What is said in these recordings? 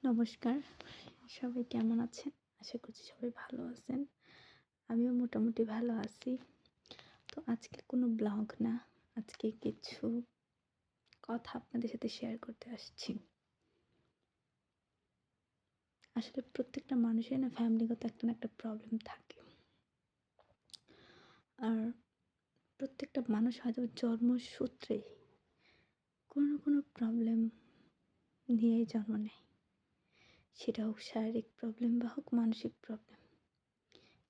নমস্কার। সবাই কেমন আছেন? আশা করছি সবাই ভালো আছেন। আমিও মোটামুটি ভালো আছি। তো আজকে কোনো ব্লগ না। আজকে কিছু কথা আপনাদের সাথে শেয়ার করতে আসছি। আসলে প্রত্যেকটা মানুষের না ফ্যামিলিগত একটা না একটা প্রবলেম থাকে। আর প্রত্যেকটা মানুষ হয়তো জন্মসূত্রেই কোনো না কোনো প্রবলেম নিয়েই জন্ম নেয়। সেটা হোক শারীরিক প্রবলেম বা হোক মানসিক প্রবলেম।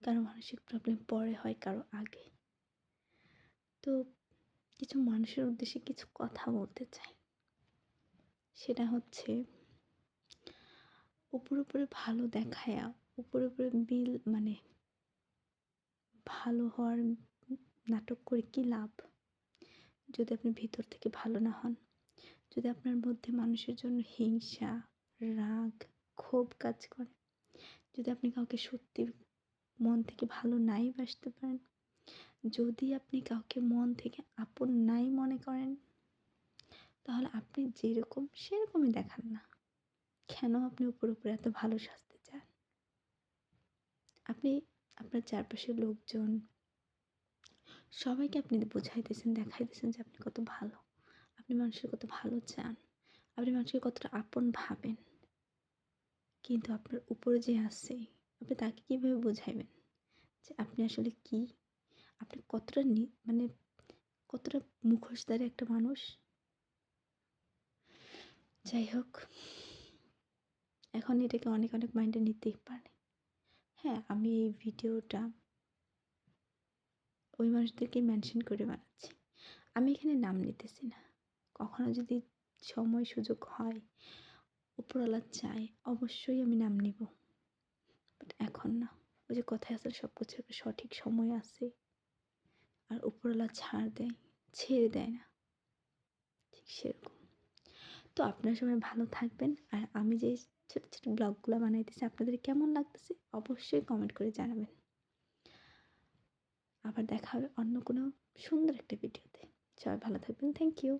কারো মানসিক প্রবলেম পরে হয়, কারো আগে। তো কিছু মানুষের উদ্দেশ্যে কিছু কথা বলতে চাই। সেটা হচ্ছে উপরে ভালো দেখায়া উপরে মানে ভালো হওয়ার নাটক করে কী লাভ? যদি আপনি ভিতর থেকে ভালো না হন, যদি আপনার মধ্যে মানুষের জন্য হিংসা, রাগ, ক্ষোভ কাজ করে, যদি আপনি কাউকে সত্যি মন থেকে ভালো নাই বাসতে পারেন, যদি আপনি কাউকে মন থেকে আপন নাই মনে করেন, তাহলে আপনি যেরকম সেরকমই দেখান না। কেন আপনি উপরে এত ভালো সাজতে চান? আপনি আপনার চারপাশের লোকজন সবাইকে আপনি বোঝাইতেছেন, দেখাইতেছেন যে আপনি কত ভালো। আপনি মানুষের কত ভালো চান। আপনি মানুষকে কতটা আপন ভাবেন। কিন্তু আপনার উপরে যে আছে, আপনি তাকে কীভাবে বোঝাইবেন যে আপনি আসলে কী? আপনি কতটা মানে কতটা মুখোশধারী একটা মানুষ? যাই হোক, এখন এটাকে অনেক মাইন্ডে নিতেই পারে। হ্যাঁ, আমি এই ভিডিওটা ওই মানুষদেরকে মেনশন করে বানাচ্ছি। আমি এখানে নাম নিতেছি না। কখনো যদি সময় সুযোগ হয়, উপরওয়ালা চায়, অবশ্যই আমি নাম নিব। বাট এখন না। ওই যে কথায় আছে সব কিছুর একটা সঠিক সময় আছে। আর উপরওয়ালা ছাড় দেয়, ছেড়ে দেয় না। ঠিক সেরকম। তো আপনারা সবাই ভালো থাকবেন। আর আমি যে ছোট ব্লগগুলা বানাইতেছি আপনাদের কেমন লাগতেছে অবশ্যই কমেন্ট করে জানাবেন। আবার দেখা হবে অন্য কোনো সুন্দর একটা ভিডিওতে। সবাই ভালো থাকবেন। Thank you.